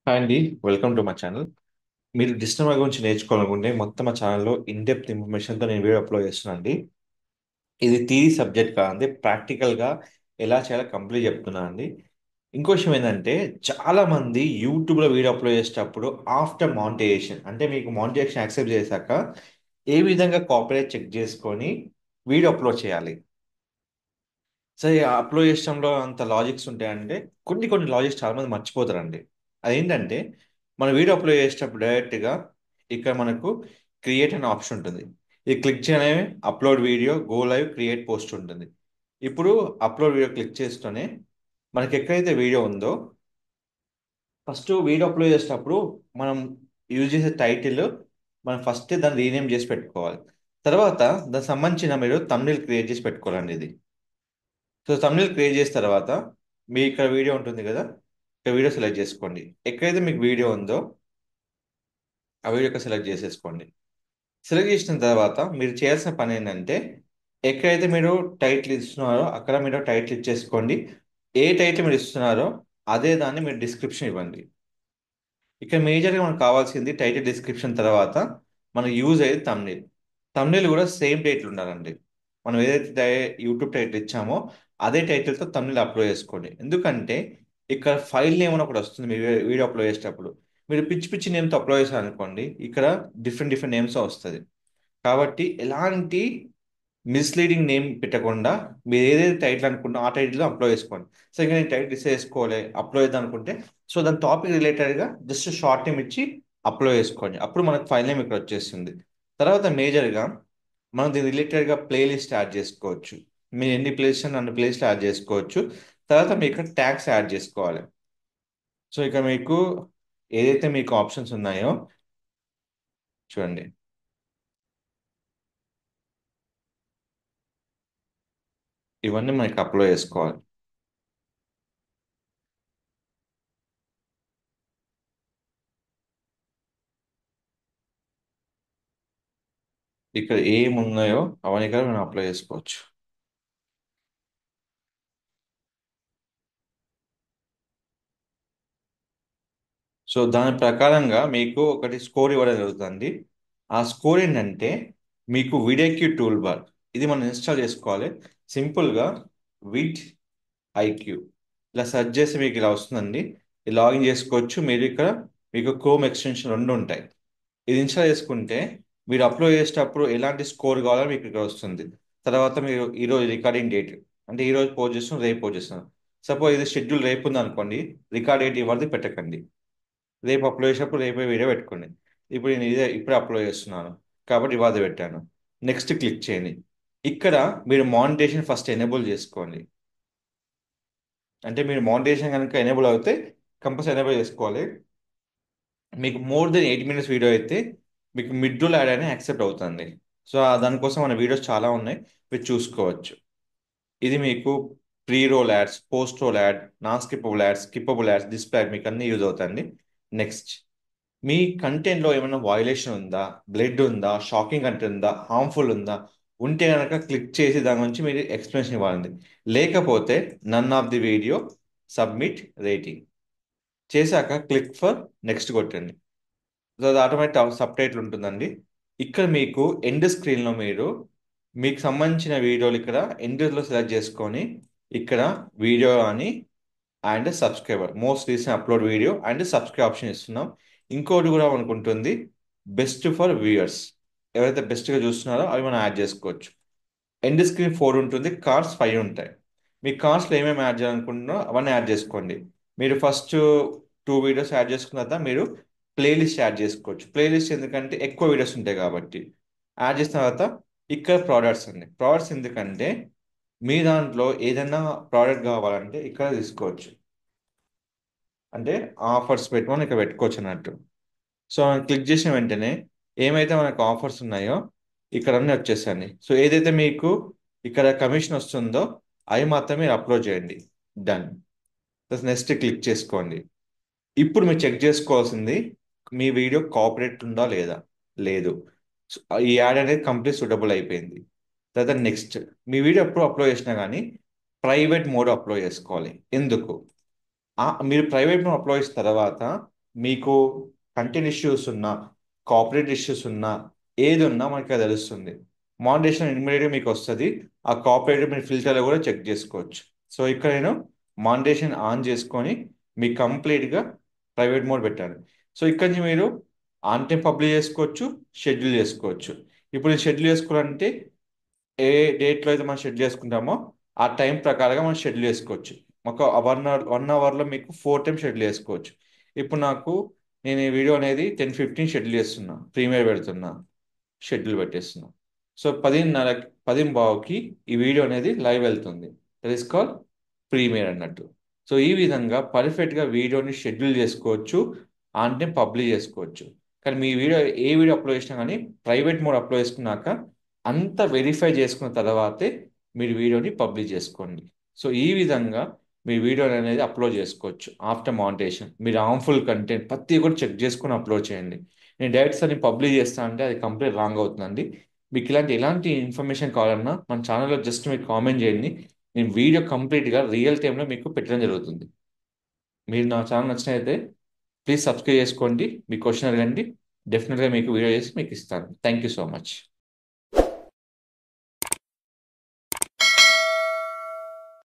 Hi అండి. Welcome to my channel. మీరు digital గురించి నేర్చుకోవాలనుకుంటే మొత్తం మా ఛానల్‌లో ఇన్ డెప్త్ ఇన్ఫర్మేషన్‌తో నేను వీడియో అప్‌లోడ్ చేస్తున్నా అండి. ఇది థియరీ సబ్జెక్ట్ కాదండి. ప్రాక్టికల్‌గా ఎలా చేయాలో కంప్లీట్ చెప్తున్నా అండి. ఇంకో విషయం ఏందంటే చాలామంది యూట్యూబ్‌లో వీడియో అప్‌లోడ్ చేసేటప్పుడు ఆఫ్టర్ మానిటైజేషన్ అంటే మీకు మానిటైజేషన్ యాక్సెప్ట్ చేశాక ఏ విధంగా కాపీరైట్ చెక్ చేసుకొని వీడియో అప్‌లోడ్ చేయాలి. సరే అప్‌లోడ్ చేసడంలో అంత లాజిక్స్ ఉంటాయంటే కొన్ని లాజిక్స్ చాలామంది మర్చిపోతారండి. అదేంటంటే మన వీడియో అప్‌లోడ్ చేసేటప్పుడు డైరెక్ట్‌గా ఇక్కడ మనకు క్రియేట్ అనే ఆప్షన్ ఉంటుంది. ఇది క్లిక్ చేయగానే upload video, go live, create post ఉంటుంది. ఇప్పుడు అప్‌లోడ్ వీడియో క్లిక్ చేస్తూనే మనకి ఎక్కడైతే వీడియో ఉందో ఫస్ట్ వీడియో అప్‌లోడ్ చేసేటప్పుడు మనం యూజ్ చేసే టైటిల్ మనం ఫస్టే దాన్ని రీనేమ్ చేసి పెట్టుకోవాలి. తర్వాత దానికి సంబంధించిన మీరు థంబ్‌నెయిల్ క్రియేట్ చేసి పెట్టుకోవాలండి ఇది. సో థంబ్‌నెయిల్ క్రియేట్ చేసిన తర్వాత మీ ఇక్కడ వీడియో ఉంటుంది కదా! ఇక్కడ వీడియో సెలెక్ట్ చేసుకోండి. ఎక్కడైతే మీకు వీడియో ఉందో ఆ వీడియో ఇక్కడ సెలెక్ట్ చేసేసుకోండి. సెలెక్ట్ చేసిన తర్వాత మీరు చేయాల్సిన పని ఏంటంటే ఎక్కడైతే మీరు టైటిల్ ఇస్తున్నారో అక్కడ మీరు టైటిల్ ఇచ్చేసుకోండి. ఏ టైటిల్ మీరు ఇస్తున్నారో అదే దాన్ని మీరు డిస్క్రిప్షన్ ఇవ్వండి. ఇక్కడ మేజర్‌గా మనకు కావాల్సింది టైటిల్ డిస్క్రిప్షన్ తర్వాత మనకు యూజ్ అయ్యేది థంబ్‌నెయిల్. థంబ్‌నెయిల్ కూడా సేమ్ టైటిల్ ఉండాలండి. మనం ఏదైతే యూట్యూబ్ టైటిల్ ఇచ్చామో అదే టైటిల్‌తో థంబ్‌నెయిల్ అప్‌లోడ్ చేసుకోండి. ఎందుకంటే ఇక్కడ ఫైల్ నేమ్ అని ఒకటి వస్తుంది మీ వీడియో అప్‌లోడ్ చేసేటప్పుడు. మీరు పిచ్చి పిచ్చి నేమ్‌తో అప్‌లోడ్ చేశారనుకోండి ఇక్కడ డిఫరెంట్ నేమ్స్ వస్తది. కాబట్టి ఎలాంటి మిస్‌లీడింగ్ నేమ్ పెట్టకుండా మీరు ఏదైతే టైటిల్ అనుకున్నారో ఆ టైటిల్‌లో అప్‌లోడ్ చేసుకోండి. సో, ఇంక నేను టైటిల్ చేసుకోలే అప్‌లోడ్ చేద్దాం అనుకుంటే సో, దాని టాపిక్ రిలేటెడ్‌గా జస్ట్ షార్ట్ నేమ్ ఇచ్చి అప్‌లోడ్ చేసుకోండి. అప్పుడు మనకు ఫైల్ నేమ్ ఇక్కడ వచ్చేస్తుంది. తర్వాత మేజర్‌గా మనం దీని రిలేటెడ్‌గా ప్లే లిస్ట్ యాడ్ చేసుకోవచ్చు. మీరు ఎన్ని ప్లేస్ అన్ని ప్లేస్‌లు యాడ్ చేసుకోవచ్చు. తర్వాత మీరు ఇక్కడ ట్యాగ్స్ యాడ్ చేసుకోవాలి. సో, ఇక మీకు ఏదైతే మీకు ఆప్షన్స్ ఉన్నాయో చూడండి. ఇవన్నీ మనకి అప్‌లోడ్ చేసుకోవాలి. ఇక్కడ ఏమున్నాయో అవన్నీ ఇక్కడ మనం అప్లై చేసుకోవచ్చు. సో దాని ప్రకారంగా మీకు ఒకటి స్కోర్ ఇవ్వడం జరుగుతుంది. ఆ స్కోర్ ఏంటంటే మీకు విడేక్యూ టూల్ బార్ ఇది మనం ఇన్స్టాల్ చేసుకోవాలి. సింపుల్గా విడ్ ఐక్యూ ఇలా సెర్చ్ చేసి మీకు ఇలా వస్తుందండి. ఇది లాగిన్ చేసుకోవచ్చు. మీరు ఇక్కడ మీకు క్రోమ్ ఎక్స్టెన్షన్ రెండు ఉంటాయి. ఇది ఇన్స్టాల్ చేసుకుంటే మీరు అప్లోడ్ చేసేటప్పుడు ఎలాంటి స్కోర్ కావాలో మీకు ఇక్కడ వస్తుంది. తర్వాత మీరు ఈరోజు రికార్డింగ్ డేట్ అంటే ఈరోజు పోస్ట్ చేస్తున్నాం రేపు పోస్ట్ చేస్తున్నాం. సపోజ్ ఇది షెడ్యూల్ రేపు ఉంది అనుకోండి. రికార్డ్ డేట్ ఇవ్వదు పెట్టకండి. రేపు అప్లోడ్ చేసినప్పుడు రేపే వీడియో పెట్టుకోండి. ఇప్పుడు నేను ఇదే ఇప్పుడు అప్లోడ్ చేస్తున్నాను కాబట్టి ఇవాళ పెట్టాను. నెక్స్ట్ క్లిక్ చేయండి. ఇక్కడ మీరు మానిటేషన్ ఫస్ట్ ఎనేబుల్ చేసుకోండి. అంటే మీరు మానిటేషన్ కనుక ఎనేబుల్ అవుతే కంపల్సరీ ఎనేబుల్ చేసుకోవాలి. మీకు మోర్ దెన్ 8 మినిట్స్ వీడియో అయితే మీకు మిడ్ రోల్ యాడ్ అని యాక్సెప్ట్ అవుతుంది. సో దానికోసం మన వీడియోస్ చాలా ఉన్నాయి. మీరు చూసుకోవచ్చు. ఇది మీకు pre roll ads, post roll ad, non skippable ads, skippable ads, display ad మీకు అన్ని యూజ్ అవుతాయండి. నెక్స్ట్ మీ కంటెంట్లో ఏమైనా వయలేషన్ ఉందా, బ్లడ్ ఉందా, షాకింగ్ కంటెంట్ ఉందా, హార్మ్ఫుల్ ఉందా, ఉంటే కనుక క్లిక్ చేసి దాని గురించి మీరు ఎక్స్ప్లెనేషన్ ఇవ్వాలండి. లేకపోతే none of the video submit rating చేశాక క్లిక్ ఫర్ నెక్స్ట్ కొట్టండి. సో అది ఆటోమేటిక్ సబ్ టైటిల్ ఉంటుందండి. ఇక్కడ మీకు ఎండ్ స్క్రీన్లో మీరు మీకు సంబంధించిన వీడియోలు ఇక్కడ ఎండ్లో సెలెక్ట్ చేసుకొని ఇక్కడ వీడియో అని and subscriber most recent upload video and subscribe option ఇస్తున్నాం. ఇంకోటి కూడా మనకు ఉంటుంది బెస్ట్ ఫర్ వ్యూయర్స్. ఎవరైతే బెస్ట్గా చూస్తున్నారో అవి మనం యాడ్ చేసుకోవచ్చు. ఎండ్ స్క్రీన్ 4 ఉంటుంది, కార్డ్స్ 5 ఉంటాయి. మీ కార్డ్స్లో ఏమేమి యాడ్ చేయాలనుకుంటున్నారో అవన్నీ యాడ్ చేసుకోండి. మీరు ఫస్ట్ 2 వీడియోస్ యాడ్ చేసుకున్న తర్వాత మీరు ప్లేలిస్ట్ యాడ్ చేసుకోవచ్చు. ప్లేలిస్ట్ ఎందుకంటే ఎక్కువ వీడియోస్ ఉంటాయి కాబట్టి. యాడ్ చేసిన తర్వాత ఇక్కడ ప్రోడక్ట్స్ అండి. ప్రోడక్ట్స్ ఎందుకంటే మీ దాంట్లో ఏదైనా ప్రోడక్ట్ కావాలంటే ఇక్కడ తీసుకోవచ్చు. అంటే ఆఫర్స్ పెట్టుకొని ఇక్కడ పెట్టుకోవచ్చు అన్నట్టు. సో మనం క్లిక్ చేసిన వెంటనే ఏమైతే మనకు ఆఫర్స్ ఉన్నాయో ఇక్కడ అన్నీ వచ్చేసాయండి. సో ఏదైతే మీకు ఇక్కడ కమిషన్ వస్తుందో అవి మాత్రమే మీరు అప్లోడ్ చేయండి. డన్. నెక్స్ట్ క్లిక్ చేసుకోండి. ఇప్పుడు మీరు చెక్ చేసుకోవాల్సింది మీ వీడియో కాపీరైట్ ఉందా లేదా. లేదు. సో, ఈ యాడ్ అనేది కంప్లీట్ సూటబుల్ అయిపోయింది. తర్వాత నెక్స్ట్ మీ వీడియో ఎప్పుడు అప్లోడ్ చేసినా కానీ ప్రైవేట్ మోడ్ అప్లోడ్ చేసుకోవాలి. ఎందుకు మీరు ప్రైవేట్ మోడ్ అప్లోడ్ చేసిన తర్వాత మీకు కంటెంట్ ఇష్యూస్ ఉన్నా, కాపరేట్ ఇష్యూస్ ఉన్నా, ఏది ఉన్నా మనకి అది తెలుస్తుంది. మానిటేషన్ ఇమ్మీడియట్గా మీకు వస్తుంది. ఆ కాపరేట్ మీరు ఫిల్టర్లో కూడా చెక్ చేసుకోవచ్చు. సో ఇక్కడ నేను మానిటేషన్ ఆన్ చేసుకొని మీకు కంప్లీట్గా ప్రైవేట్ మోడ్ పెట్టాను. సో ఇక్కడ నుంచి మీరు ఆన్ టైం పబ్లిష్ చేసుకోవచ్చు, షెడ్యూల్ చేసుకోవచ్చు. ఇప్పుడు నేను షెడ్యూల్ చేసుకోవాలంటే ఏ డేట్లో అయితే మనం షెడ్యూల్ చేసుకుంటామో ఆ టైం ప్రకారంగా మనం షెడ్యూల్ చేసుకోవచ్చు. ఒక 1 అవర్లో మీకు 4 టైమ్స్ షెడ్యూల్ చేసుకోవచ్చు. ఇప్పుడు నేను ఈ వీడియో అనేది 10:15 షెడ్యూల్ చేస్తున్నా, ప్రీమియర్ పెడుతున్నా, షెడ్యూల్ పెట్టేస్తున్నా. సో 10:30 10:15కి ఈ వీడియో అనేది లైవ్ వెళ్తుంది. దట్ ఈస్ కాల్ ప్రీమియర్ అన్నట్టు. సో ఈ విధంగా పర్ఫెక్ట్గా వీడియోని షెడ్యూల్ చేసుకోవచ్చు, అంటే పబ్లిష్ చేసుకోవచ్చు. కానీ మీ వీడియో ఏ వీడియో అప్లోడ్ చేసినా కానీ ప్రైవేట్ మోడ్ అప్లోడ్ చేసుకున్నాక అంతా వెరిఫై చేసుకున్న తర్వాతే మీరు వీడియోని పబ్లిష్ చేసుకోండి. సో ఈ విధంగా మీ వీడియో అనేది అప్లోడ్ చేసుకోవచ్చు. ఆఫ్టర్ మానిటేషన్ మీరు హార్మ్ఫుల్ కంటెంట్ ప్రతి కూడా చెక్ చేసుకొని అప్లోడ్ చేయండి. నేను డైరెక్ట్ సార్ నేను పబ్లిష్ చేస్తా అంటే అది కంప్లీట్ రాంగ్ అవుతుందండి. మీకు ఎలాంటి ఇన్ఫర్మేషన్ కావాలన్నా మన ఛానల్లో జస్ట్ మీరు కామెంట్ చేయండి. నేను వీడియో కంప్లీట్గా రియల్ టైంలో మీకు పెట్టడం జరుగుతుంది. మీరు నా ఛానల్ నచ్చినైతే ప్లీజ్ సబ్స్క్రైబ్ చేసుకోండి. మీ క్వశ్చన్ అడగండి, డెఫినెట్గా మీకు వీడియో చేసి మీకు ఇస్తాను. Thank you so much.